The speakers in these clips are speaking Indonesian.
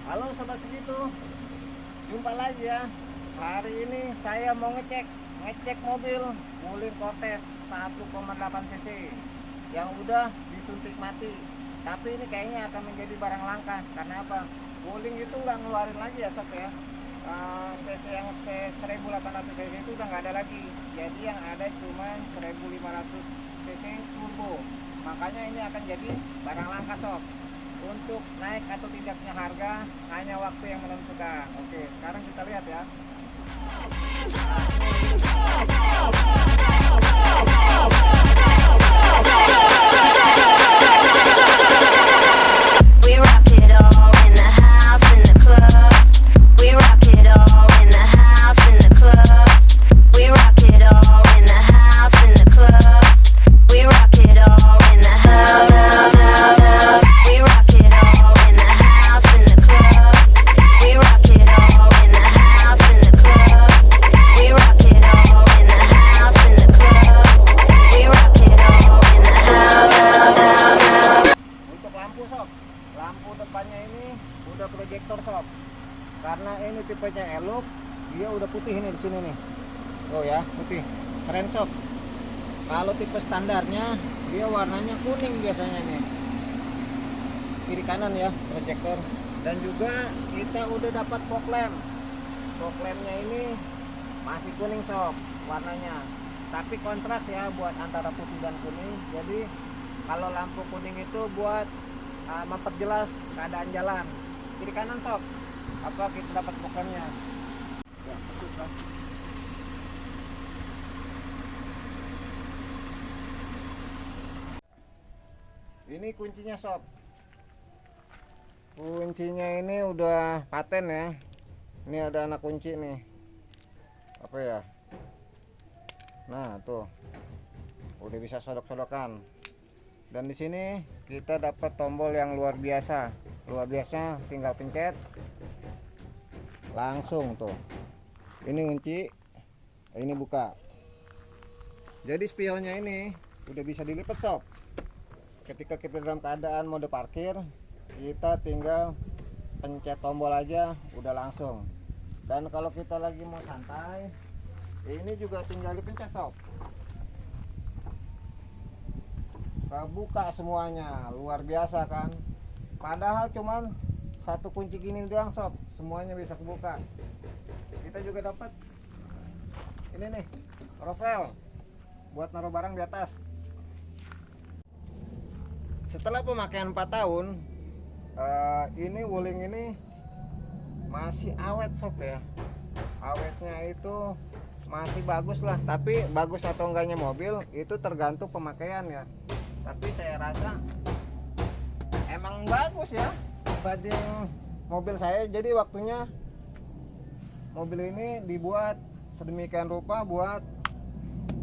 Halo sobat segitu, jumpa lagi ya. Hari ini saya mau ngecek mobil Wuling Cortez 1,8 cc yang udah disuntik mati. Tapi ini kayaknya akan menjadi barang langka. Karena apa? Wuling itu nggak ngeluarin lagi ya sob ya. cc yang 1800 cc itu udah nggak ada lagi. Jadi yang ada cuma 1500 cc turbo. Makanya ini akan jadi barang langka sob. Untuk naik atau tidaknya harga hanya waktu yang menentukan. Oke, sekarang kita lihat ya. We rock it all in the house, in the club. We rock it all in the house, in the club. We rock it all in the house, in the club. We rock it all in the house, house, house, house. We rock it all in the house, in the club. We rock it all in the house, in the club. We rock it all in the house, in the club. We rock it all in the house, house, house, house. Untuk lampu sob, lampu depannya ini udah proyektor sob. Karena ini tipenya elok, dia udah putih ini di sini nih. Oh ya, putih. Keren sob. Kalau tipe standarnya dia warnanya kuning biasanya nih. Kiri kanan ya proyektor. Dan juga kita udah dapat fog lamp. Fog lampnya ini masih kuning sob warnanya. Tapi kontras ya buat antara putih dan kuning. Jadi kalau lampu kuning itu buat memperjelas keadaan jalan. Kiri kanan sob. Apa kita dapat fog lampnya? Ya, betul, kan? Ini kuncinya sob. Kuncinya ini udah paten ya. Ini ada anak kunci nih. Apa ya? Nah, tuh. Udah bisa sodok-sodokan. Dan di sini kita dapat tombol yang luar biasa. Luar biasa, tinggal pencet. Langsung tuh. Ini kunci. Ini buka. Jadi spionnya ini udah bisa dilipat sob. Ketika kita dalam keadaan mode parkir, kita tinggal pencet tombol aja udah langsung. Dan kalau kita lagi mau santai, ini juga tinggal dipencet sob. Kebuka semuanya, luar biasa kan. Padahal cuman satu kunci gini doang sob, semuanya bisa kebuka. Kita juga dapat ini nih, rofel buat naruh barang di atas. Setelah pemakaian 4 tahun, ini Wuling ini masih awet sob ya. Awetnya itu masih bagus lah. Tapi bagus atau enggaknya mobil itu tergantung pemakaian ya. Tapi saya rasa emang bagus ya dibanding mobil saya. Jadi waktunya mobil ini dibuat sedemikian rupa buat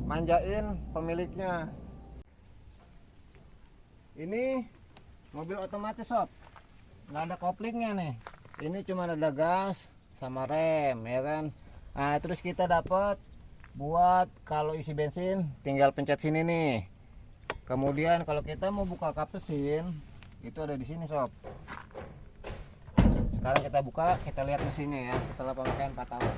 manjain pemiliknya. Ini mobil otomatis sob, nggak ada koplingnya nih. Ini cuma ada gas sama rem ya kan. Nah terus kita dapat buat kalau isi bensin tinggal pencet sini nih. Kemudian kalau kita mau buka kap mesin itu ada di sini sob. Sekarang kita buka, kita lihat mesinnya ya setelah pemakaian 4 tahun.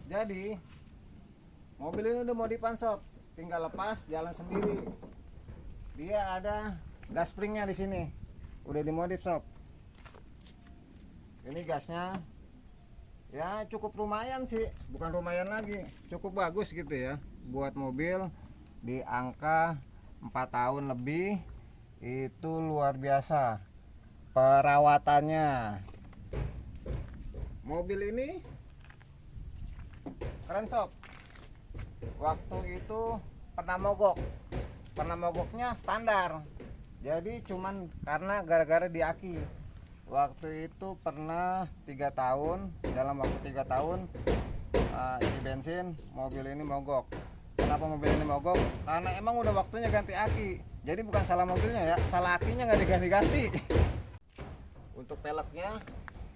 Jadi mobil ini udah modifan sob, tinggal lepas jalan sendiri. Dia ada gas springnya di sini, udah dimodif sob. Ini gasnya ya cukup lumayan sih, bukan lumayan lagi, cukup bagus gitu ya. Buat mobil di angka 4 tahun lebih itu luar biasa perawatannya. Mobil ini keren sob. Waktu itu pernah mogoknya standar. Jadi cuman karena gara-gara di aki. Waktu itu pernah 3 tahun, dalam waktu 3 tahun isi bensin mobil ini mogok. Kenapa mobil ini mogok? Karena emang udah waktunya ganti aki. Jadi bukan salah mobilnya ya, salah akinya nggak diganti-ganti. Untuk peleknya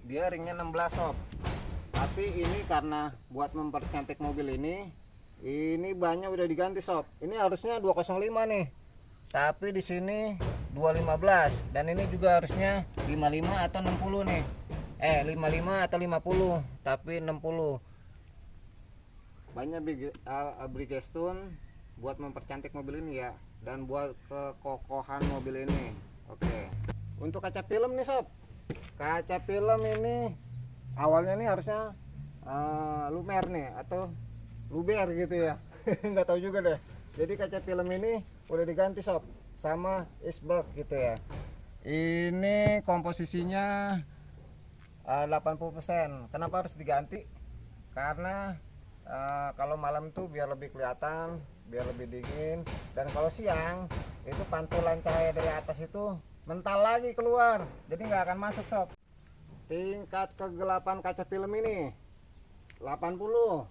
dia ringnya 16 sob. Tapi ini karena buat mempercantik mobil ini Ini bannya udah diganti sob. Ini harusnya 205 nih. Tapi di sini 215 dan ini juga harusnya 55 atau 60 nih. 55 atau 50, tapi 60. Banyak Bridgestone buat mempercantik mobil ini ya, dan buat kekokohan mobil ini. Oke. Untuk kaca film nih sob. Kaca film ini awalnya nih harusnya lumer nih atau luber gitu ya. Nggak tahu juga deh. Jadi kaca film ini udah diganti sob sama iceberg gitu ya. Ini komposisinya 80%. Kenapa harus diganti? Karena kalau malam tuh biar lebih kelihatan, biar lebih dingin, dan kalau siang itu pantulan cahaya dari atas itu mental lagi keluar, jadi nggak akan masuk sob. Tingkat kegelapan kaca film ini 80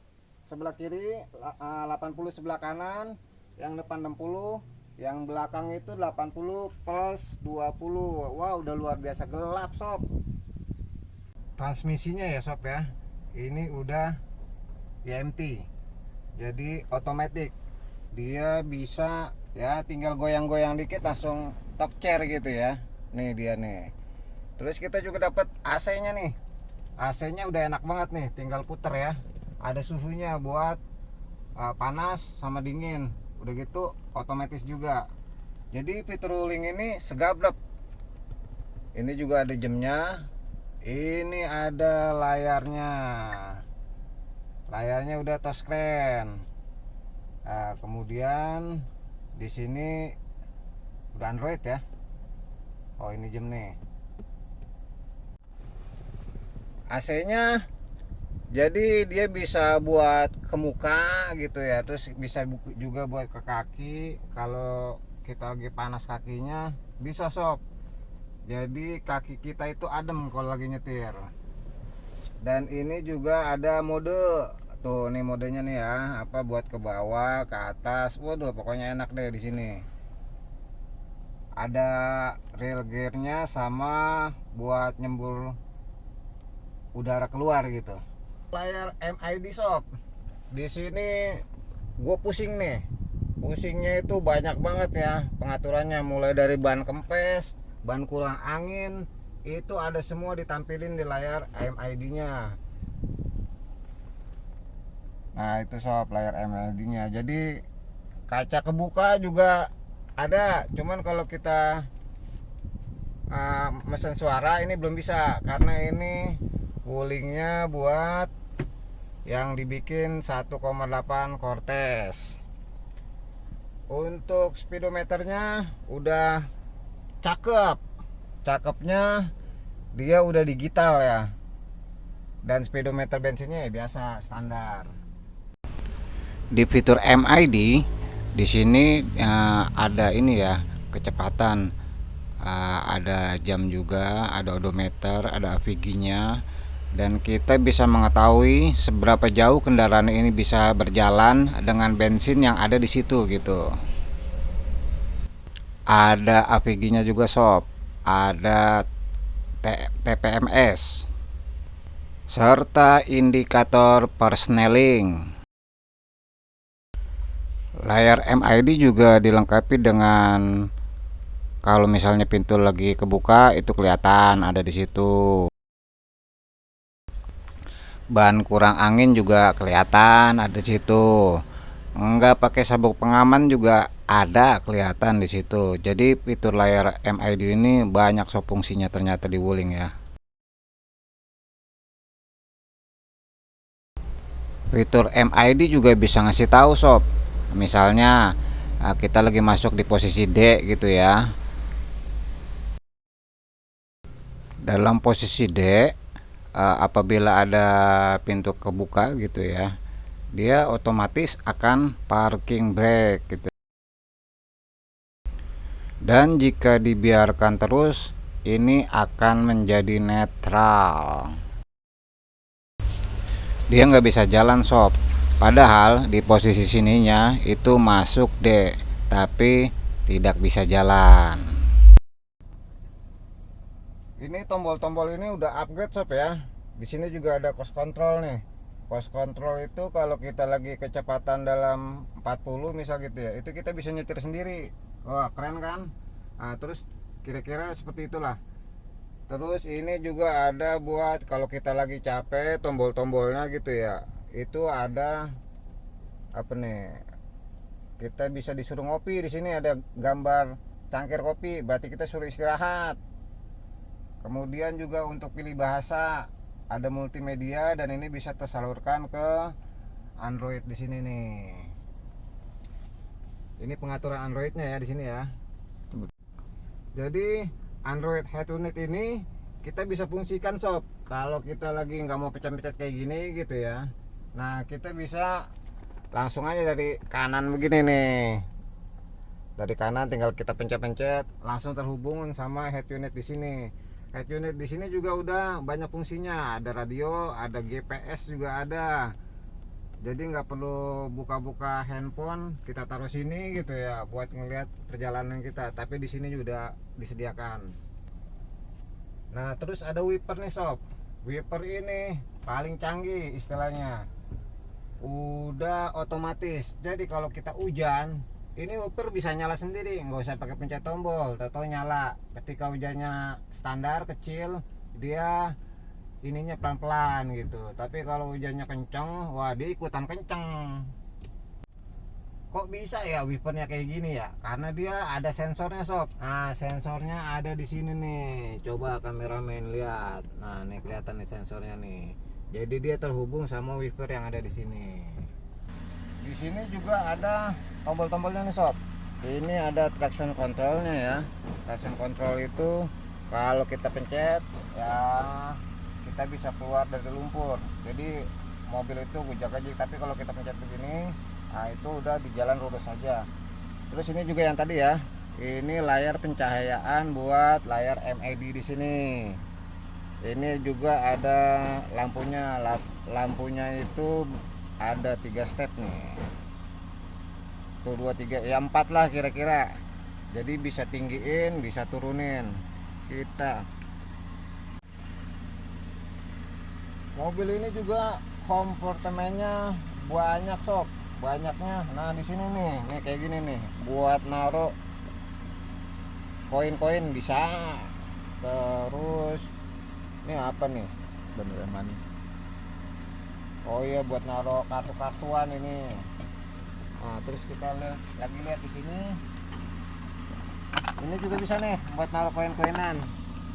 sebelah kiri, 80 sebelah kanan, yang depan 60, yang belakang itu 80 plus 20. Wow, udah luar biasa gelap sob. Transmisinya ya sob ya, ini udah EMT, jadi otomatis. Dia bisa ya tinggal goyang-goyang dikit langsung top chair gitu ya. Nih dia nih. Terus kita juga dapat AC-nya nih. AC-nya udah enak banget nih, tinggal puter ya. Ada suhunya buat panas sama dingin. Udah gitu otomatis juga. Jadi fitur rolling ini segablek. Ini juga ada jamnya. Ini ada layarnya. Layarnya udah touchscreen. Nah, kemudian di sini udah Android ya. Oh, ini jam nih. AC-nya jadi dia bisa buat ke muka gitu ya, terus bisa juga buat ke kaki. Kalau kita lagi panas kakinya bisa sob. Jadi kaki kita itu adem kalau lagi nyetir. Dan ini juga ada mode. Tuh, nih modenya nih ya, apa buat ke bawah, ke atas. Waduh, pokoknya enak deh di sini. Ada rail gearnya sama buat nyembur udara keluar gitu. Layar MID sob. Di sini gue pusing nih. Pusingnya itu banyak banget ya pengaturannya, mulai dari ban kempes, ban kurang angin, itu ada semua ditampilin di layar MID-nya. Nah, itu sob layar MID-nya. Jadi kaca kebuka juga ada, cuman kalau kita mesen suara ini belum bisa karena ini wulingnya buat yang dibikin 1,8 Cortez. Untuk speedometernya udah cakep. Cakepnya dia udah digital ya. Dan speedometer bensinnya ya biasa standar. Di fitur MID di sini ada ini ya, kecepatan, ada jam juga, ada odometer, ada AVG-nya, dan kita bisa mengetahui seberapa jauh kendaraan ini bisa berjalan dengan bensin yang ada di situ gitu. Ada AVG-nya juga sob, ada TPMS, serta indikator persneling. Layar MID juga dilengkapi dengan kalau misalnya pintu lagi kebuka itu kelihatan ada di situ. Ban kurang angin juga kelihatan ada di situ. Enggak pakai sabuk pengaman juga ada kelihatan di situ. Jadi fitur layar MID ini banyak sob fungsinya ternyata di Wuling ya. Fitur MID juga bisa ngasih tahu sob. Misalnya kita lagi masuk di posisi D gitu ya. Dalam posisi D, apabila ada pintu kebuka gitu ya, dia otomatis akan parking brake gitu. Dan jika dibiarkan terus, ini akan menjadi netral. Dia nggak bisa jalan sob. Padahal di posisi sininya itu masuk D, tapi tidak bisa jalan. Ini tombol-tombol ini udah upgrade sob ya. Di sini juga ada cruise control nih. Pos control itu kalau kita lagi kecepatan dalam 40 misal gitu ya, itu kita bisa nyetir sendiri. Wah, keren kan? Nah, terus kira-kira seperti itulah. Terus ini juga ada buat kalau kita lagi capek, tombol-tombolnya gitu ya. Itu ada apa nih? Kita bisa disuruh ngopi. Di sini ada gambar cangkir kopi, berarti kita suruh istirahat. Kemudian juga untuk pilih bahasa, ada multimedia dan ini bisa tersalurkan ke Android di sini nih. Ini pengaturan Androidnya ya di sini ya. Jadi Android Head Unit ini kita bisa fungsikan sob. Kalau kita lagi nggak mau pencet-pencet kayak gini gitu ya. Nah kita bisa langsung aja dari kanan begini nih. Dari kanan tinggal kita pencet-pencet, langsung terhubung sama head unit di sini. Head unit di sini juga udah banyak fungsinya, ada radio, ada GPS juga ada. Jadi nggak perlu buka-buka handphone, kita taruh sini gitu ya buat ngeliat perjalanan kita. Tapi di sini juga disediakan. Nah terus ada wiper nih sob. Wiper ini paling canggih istilahnya. Udah otomatis. Jadi kalau kita hujan, ini wiper bisa nyala sendiri, nggak usah pakai pencet tombol, tahu nyala. Ketika hujannya standar kecil, dia ininya pelan-pelan gitu. Tapi kalau hujannya kenceng, wah dia ikutan kenceng. Kok bisa ya wipernya kayak gini ya? Karena dia ada sensornya sob. Nah sensornya ada di sini nih. Coba kameramen lihat. Nah nih kelihatan nih sensornya nih. Jadi dia terhubung sama wiper yang ada di sini. Di sini juga ada tombol-tombolnya nih sob. Ini ada traction controlnya ya. Traction control itu kalau kita pencet ya kita bisa keluar dari lumpur. Jadi mobil itu bujak aja. Tapi kalau kita pencet begini, nah itu udah di jalan lurus saja. Terus ini juga yang tadi ya. Ini layar pencahayaan buat layar LED di sini. Ini juga ada lampunya. Lampunya itu ada 3 step nih. Tuh 2 3 ya 4 lah kira-kira. Jadi bisa tinggiin, bisa turunin. Kita mobil ini juga kompartemennya banyak sob. Banyaknya. Nah, di sini nih kayak gini nih. Buat naruh koin-koin bisa. Terus ini apa nih? Beneran money. Oh iya buat naruh kartu-kartuan ini. Nah, terus kita lagi lihat di sini. Ini juga bisa nih buat naruh koin-koinan.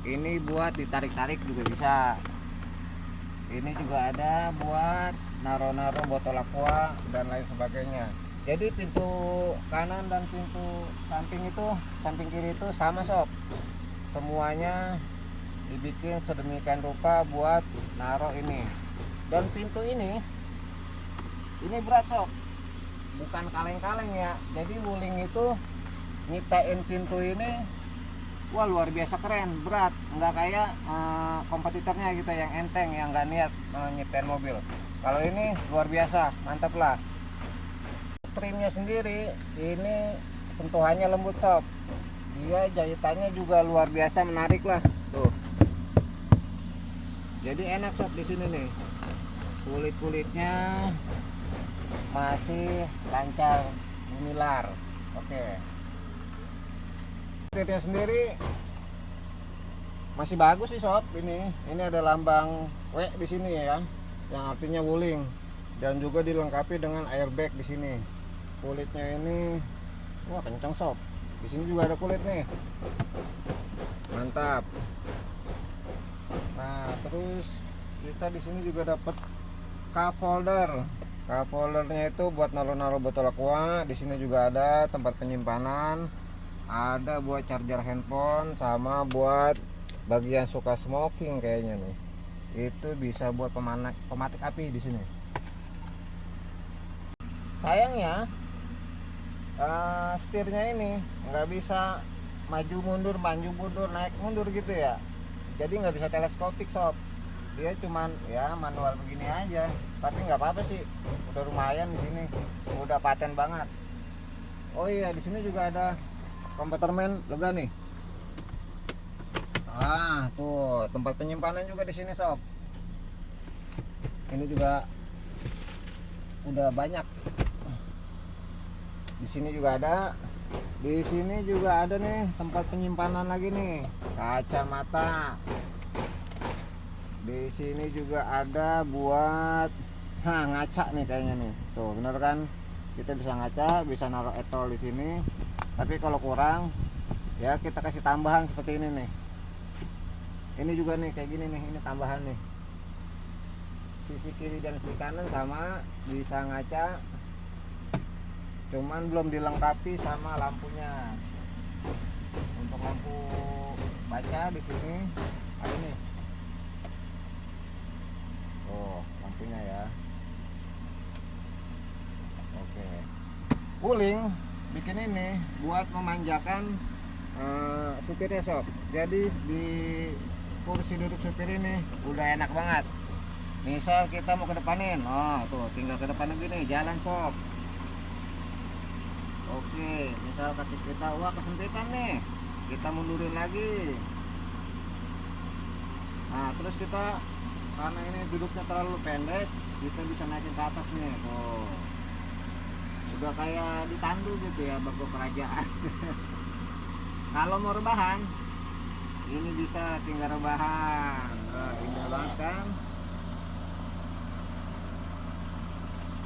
Ini buat ditarik-tarik juga bisa. Ini juga ada buat naruh-naruh botol aqua dan lain sebagainya. Jadi pintu kanan dan pintu samping itu, samping kiri itu sama sob. Semuanya dibikin sedemikian rupa buat naruh ini. Dan pintu ini berat sob. Bukan kaleng-kaleng ya. Jadi Wuling itu nyiptain pintu ini wah luar biasa keren, berat, nggak kayak kompetitornya gitu yang enteng, yang nggak niat nyiptain mobil. Kalau ini luar biasa, mantap lah. Trimnya sendiri ini sentuhannya lembut sob. Dia jahitannya juga luar biasa menarik lah tuh. Jadi enak sob di sini nih. Kulit-kulitnya masih lancar gemilar. Oke. Setirnya sendiri masih bagus sih sob ini. Ini ada lambang W di sini ya, yang artinya Wuling, dan juga dilengkapi dengan airbag di sini. Kulitnya ini wah kencang sob. Di sini juga ada kulit nih. Mantap. Nah, terus kita di sini juga dapat cup holder. Cup holdernya itu buat naruh-naruh botol aqua. Di sini juga ada tempat penyimpanan. Ada buat charger handphone sama buat bagian suka smoking kayaknya nih. Itu bisa buat pematik api di sini. Sayangnya setirnya ini nggak bisa maju mundur, naik mundur gitu ya. Jadi nggak bisa teleskopik sob. Dia cuman ya manual begini aja. Tapi nggak apa-apa sih. Udah lumayan di sini. Udah paten banget. Oh iya, di sini juga ada kompartemen lega nih. Ah, tuh tempat penyimpanan juga di sini sob. Ini juga udah banyak. Di sini juga ada. Di sini juga ada nih tempat penyimpanan lagi nih, kacamata. Di sini juga ada buat ngaca nih kayaknya nih. Tuh, bener kan? Kita bisa ngaca, bisa naruh etol di sini. Tapi kalau kurang ya kita kasih tambahan seperti ini nih. Ini juga nih kayak gini nih, ini tambahan nih. Sisi kiri dan sisi kanan sama, bisa ngaca. Cuman belum dilengkapi sama lampunya. Untuk lampu baca di sini ada nih. Oh, lampunya ya. Oke. Uling bikin ini buat memanjakan supirnya sob. Jadi di kursi duduk supir ini udah enak banget. Misal kita mau ke depanin, oh tuh tinggal ke depan gini, jalan sob. Oke, misal kaki kita wah kesempitan nih, kita mundurin lagi. Nah terus kita karena ini duduknya terlalu pendek, kita bisa naikin ke atas nih. Tuh udah kayak ditandu gitu ya, bako kerajaan. Kalau mau rebahan ini bisa tinggal rebahan. Nah, indah banget kan.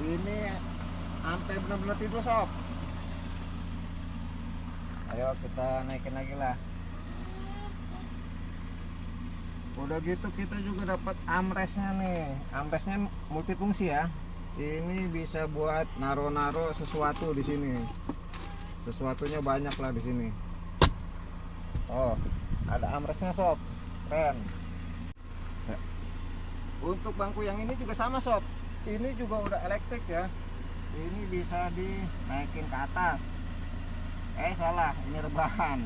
Ini sampai benar-benar tidur sob. Ayo kita naikin lagi lah. Udah gitu kita juga dapat armrestnya nih. Armrestnya multifungsi ya. Ini bisa buat naro-naro sesuatu di sini. Sesuatunya banyak lah di sini. Oh, ada armrestnya sob. Keren. Untuk bangku yang ini juga sama sob. Ini juga udah elektrik ya. Ini bisa dinaikin ke atas. Salah, ini rebahan.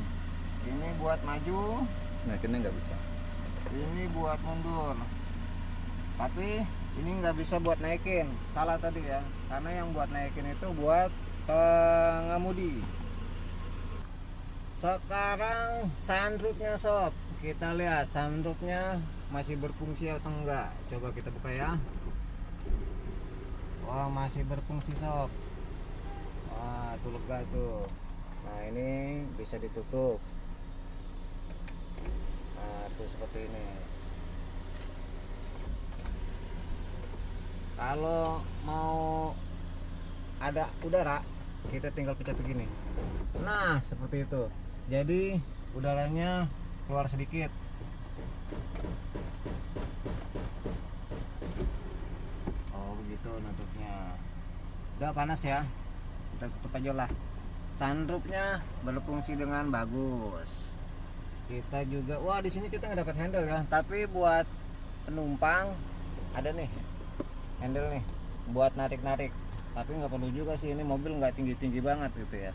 Ini buat maju, naikinnya nggak bisa. ini buat mundur. Tapi ini nggak bisa buat naikin. Salah tadi ya. Karena yang buat naikin itu buat pengemudi. Sekarang sunroofnya sob. Kita lihat sunroofnya masih berfungsi atau enggak. Coba kita buka ya. Wah, masih berfungsi sob. Wah, tuh lega tuh. Nah ini bisa ditutup. Nah tuh seperti ini. Kalau mau ada udara kita tinggal pencet begini. Nah seperti itu. Jadi udaranya keluar sedikit. Oh begitu nutupnya. Udah panas ya. Kita tutup aja lah. Sunroofnya berfungsi dengan bagus. Kita juga, wah di sini kita nggak dapat handle ya, tapi buat penumpang ada nih handle nih, buat narik-narik. Tapi nggak perlu juga sih, ini mobil nggak tinggi-tinggi banget gitu ya.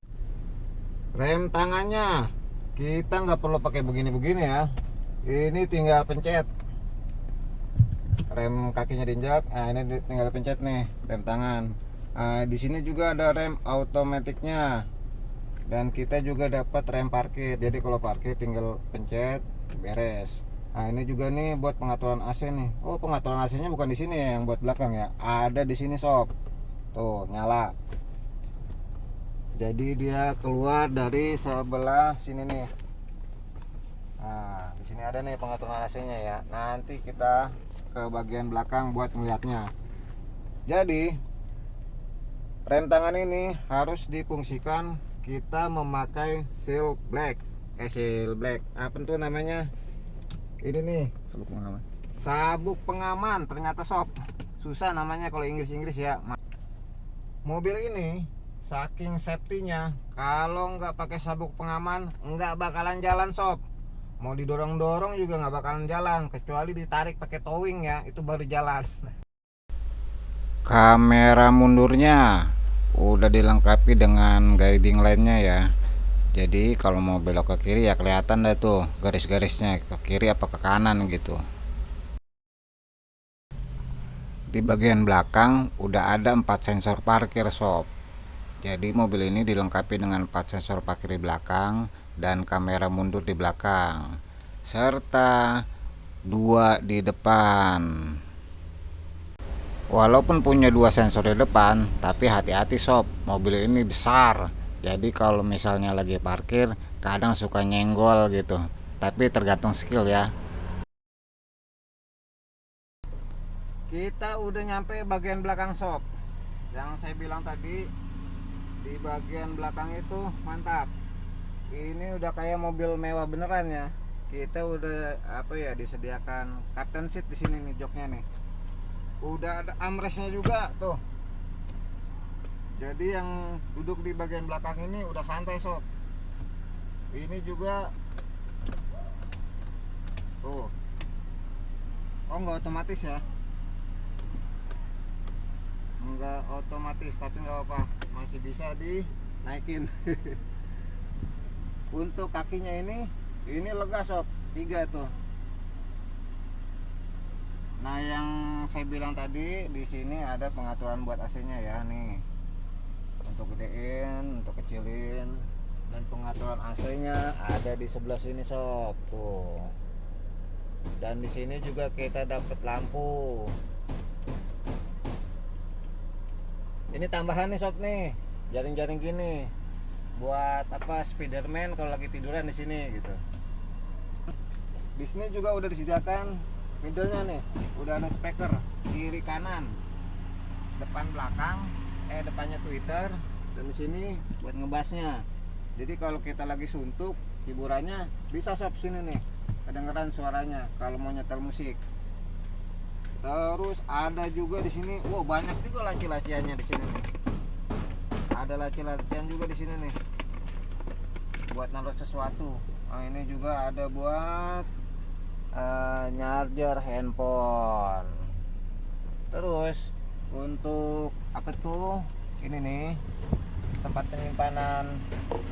Rem tangannya kita nggak perlu pakai begini-begini ya. Ini tinggal pencet. Rem kakinya diinjak, nah ini tinggal pencet nih rem tangan. Di sini juga ada rem automatiknya. Dan kita juga dapat rem parkir. Jadi kalau parkir tinggal pencet beres. Nah, ini juga nih buat pengaturan AC nih. Oh, pengaturan AC-nya bukan di sini ya, yang buat belakang ya. Ada di sini sob. Tuh, nyala. Jadi dia keluar dari sebelah sini nih. Nah, di sini ada nih pengaturan AC-nya ya. Nanti kita ke bagian belakang buat melihatnya. Jadi rem tangan ini harus difungsikan kita memakai seal black. Apa tuh namanya? Ini nih Sabuk pengaman. sabuk pengaman. Ternyata sob susah namanya kalau Inggris ya. Mobil ini saking safety-nya, kalau nggak pakai sabuk pengaman nggak bakalan jalan sob. Mau didorong-dorong juga nggak bakalan jalan, kecuali ditarik pakai towing ya, itu baru jalan. Kamera mundurnya udah dilengkapi dengan guiding line-nya ya. Jadi kalau mau belok ke kiri ya kelihatan dah tuh garis-garisnya ke kiri apa ke kanan gitu. Di bagian belakang udah ada 4 sensor parkir sob. Jadi mobil ini dilengkapi dengan 4 sensor parkir di belakang dan kamera mundur di belakang, serta 2 di depan. Walaupun punya dua sensor di depan, tapi hati-hati sob, mobil ini besar. Jadi kalau misalnya lagi parkir, kadang suka nyenggol gitu. Tapi tergantung skill ya. Kita udah nyampe bagian belakang sob. Yang saya bilang tadi, di bagian belakang itu mantap. Ini udah kayak mobil mewah beneran ya. Kita udah disediakan captain seat di sini nih, joknya nih. Udah ada armrestnya juga tuh. Jadi yang duduk di bagian belakang ini udah santai sob. Ini juga tuh. Oh, nggak otomatis ya? Nggak otomatis, tapi nggak apa, masih bisa dinaikin. Untuk kakinya ini lega sob, 3 tuh. Nah, yang saya bilang tadi, di sini ada pengaturan buat AC-nya ya nih. Untuk gedein, untuk kecilin, dan pengaturan AC-nya ada di sebelah sini sob tuh. Dan di sini juga kita dapat lampu. Ini tambahan nih sob nih, jaring-jaring gini. Buat Spiderman kalau lagi tiduran di sini gitu. Di sini juga udah disediakan middle-nya nih, udah ada speaker kiri kanan, depan belakang, depannya Twitter, dan di sini buat ngebasnya. Jadi kalau kita lagi suntuk, hiburannya bisa sob sini nih, kedengeran suaranya kalau mau nyetel musik. Terus ada juga di sini, wow banyak juga laci-laciannya di sini nih. Ada laci-lacian juga di sini nih, buat naruh sesuatu. Nah, ini juga ada buat charger handphone. Terus untuk ini nih, tempat penyimpanan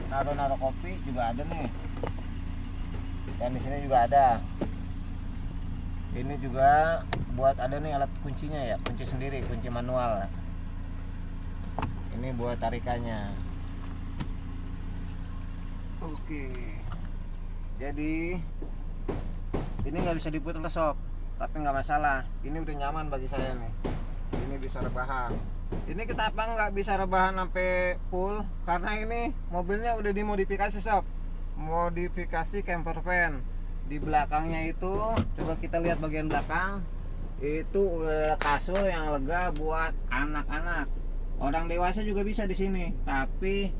naruh kopi juga ada nih. Dan di sini juga ada. Ini juga buat ada nih alat kuncinya ya, kunci sendiri, kunci manual. Ini buat tarikannya. Oke. Jadi ini nggak bisa diputar sob, tapi nggak masalah. Ini udah nyaman bagi saya nih. Ini bisa rebahan. Ini kenapa nggak bisa rebahan sampai full? Karena ini mobilnya udah dimodifikasi sob, modifikasi camper van. Di belakangnya itu, coba kita lihat bagian belakang, itu udah kasur yang lega buat anak-anak. Orang dewasa juga bisa di sini, tapi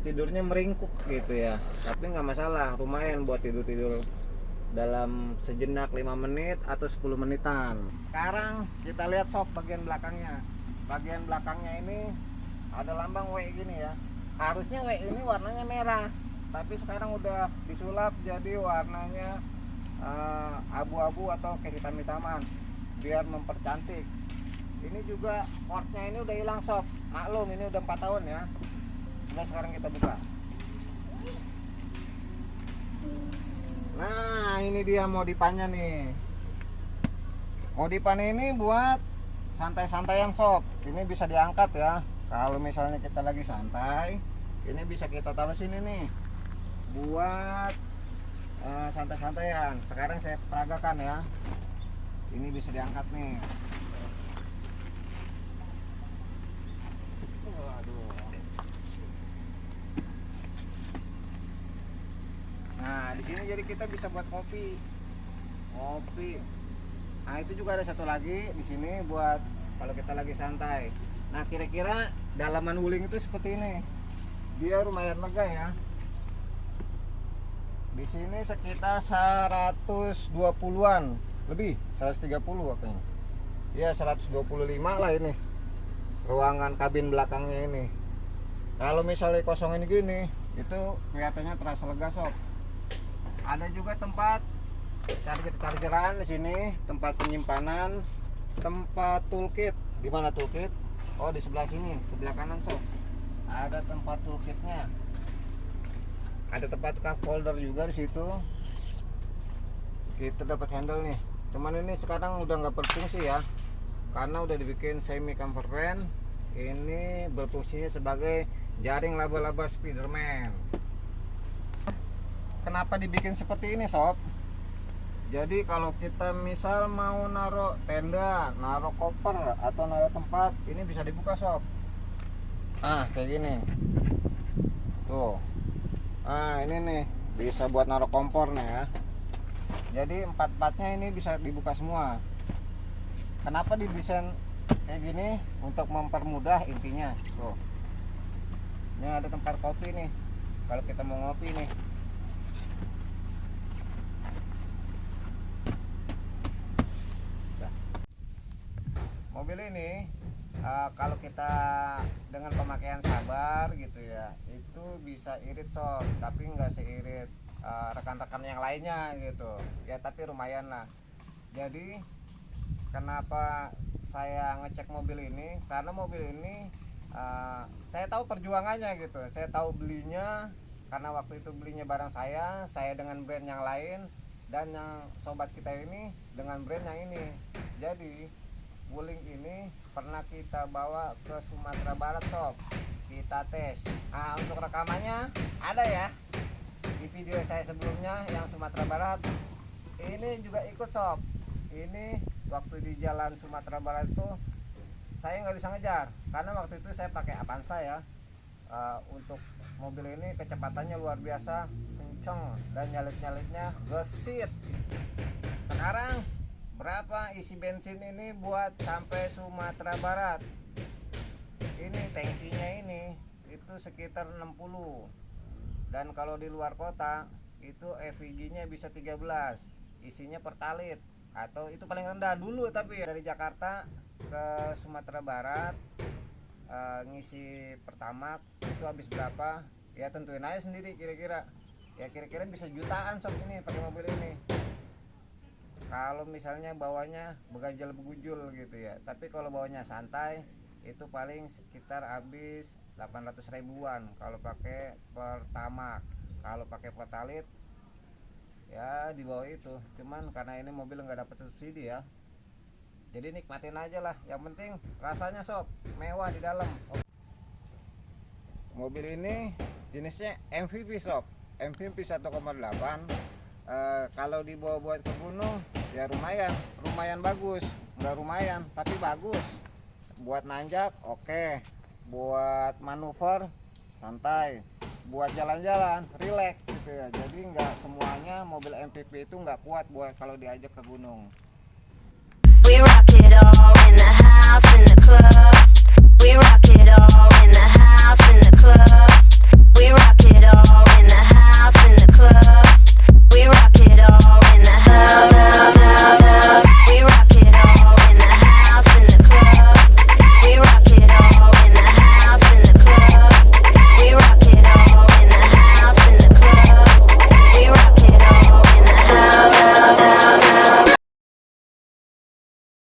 tidurnya meringkuk gitu ya. Tapi nggak masalah, lumayan buat tidur dalam sejenak 5 menit atau 10 menitan. Sekarang kita lihat sob bagian belakangnya. Bagian belakangnya ini ada lambang W gini ya. Harusnya W ini warnanya merah, tapi sekarang udah disulap jadi warnanya abu-abu atau kehitam-hitaman biar mempercantik. Ini juga portnya ini udah hilang sob. Maklum ini udah 4 tahun ya. Nah, sekarang kita buka. Nah, ini dia modifannya nih. Modifannya ini buat santai-santaian sob. Ini bisa diangkat ya. Kalau misalnya kita lagi santai, ini bisa kita taruh sini nih. Buat santai-santaian. Sekarang saya peragakan ya. Ini bisa diangkat nih. Nah, di sini jadi kita bisa buat kopi. Nah, itu juga ada satu lagi di sini buat kalau kita lagi santai. Nah, kira-kira dalaman wuling itu seperti ini. Dia lumayan lega ya. Di sini sekitar 120-an lebih, 130 katanya. Ya, 125 lah ini. Ruangan kabin belakangnya ini. Kalau misalnya kosongin gini, itu kelihatannya terasa lega sob. Ada juga tempat chargeran di sini, tempat penyimpanan, tempat toolkit. Di mana toolkit? Oh, di sebelah sini, sebelah kanan sob. Ada tempat toolkitnya. Ada tempat cup holder juga di situ. Kita dapat handle nih. Cuman ini sekarang udah nggak berfungsi ya, karena udah dibikin semi camper van. Ini berfungsinya sebagai jaring laba-laba Spiderman. Kenapa dibikin seperti ini sob? Jadi kalau kita misal mau naruh tenda, naruh koper atau naruh tempat, ini bisa dibuka sob. Ah kayak gini. Tuh. Ah ini nih bisa buat naruh kompor nih ya. Jadi empat-empatnya ini bisa dibuka semua. Kenapa didesain kayak gini? Untuk mempermudah intinya. Tuh. Ini ada tempat kopi nih. Kalau kita mau ngopi nih. Mobil ini kalau kita dengan pemakaian sabar gitu ya, itu bisa irit sob, tapi nggak seirit rekan-rekan yang lainnya gitu ya, tapi lumayan lah. Jadi kenapa saya ngecek mobil ini, karena mobil ini saya tahu perjuangannya gitu, saya tahu belinya karena waktu itu belinya barang saya dengan brand yang lain, dan yang sobat kita ini dengan brand yang ini. Jadi Wuling ini pernah kita bawa ke Sumatera Barat sob, kita tes. Nah untuk rekamannya ada ya di video saya sebelumnya yang Sumatera Barat. Ini juga ikut sob. Ini waktu di jalan Sumatera Barat itu saya nggak bisa ngejar karena waktu itu saya pakai Avanza ya. Untuk mobil ini kecepatannya luar biasa kenceng dan nyalip-nyalipnya gesit. Sekarang berapa isi bensin ini buat sampai Sumatera Barat? Ini tangkinya ini itu sekitar 60. Dan kalau di luar kota itu EVG-nya bisa 13. Isinya pertalit atau itu paling rendah dulu, tapi dari Jakarta ke Sumatera Barat ngisi Pertamax itu habis berapa? Ya tentuin aja sendiri kira-kira. Ya kira-kira bisa jutaan sob ini pakai mobil ini. Kalau misalnya bawanya begajal begujul gitu ya, tapi kalau bawanya santai itu paling sekitar habis 800 ribuan kalau pakai Pertamax. Kalau pakai Pertalit ya di bawah itu, cuman karena ini mobil nggak dapat subsidi ya, jadi nikmatin aja lah, yang penting rasanya sob mewah di dalam. Mobil ini jenisnya MVP sob, MVP 1,8. Kalau dibawa buat ke gunung ya lumayan bagus, nggak lumayan tapi bagus buat nanjak, oke. Buat manuver santai, buat jalan-jalan rileks gitu ya. Jadi nggak semuanya mobil MPV itu nggak kuat buat kalau diajak ke gunung.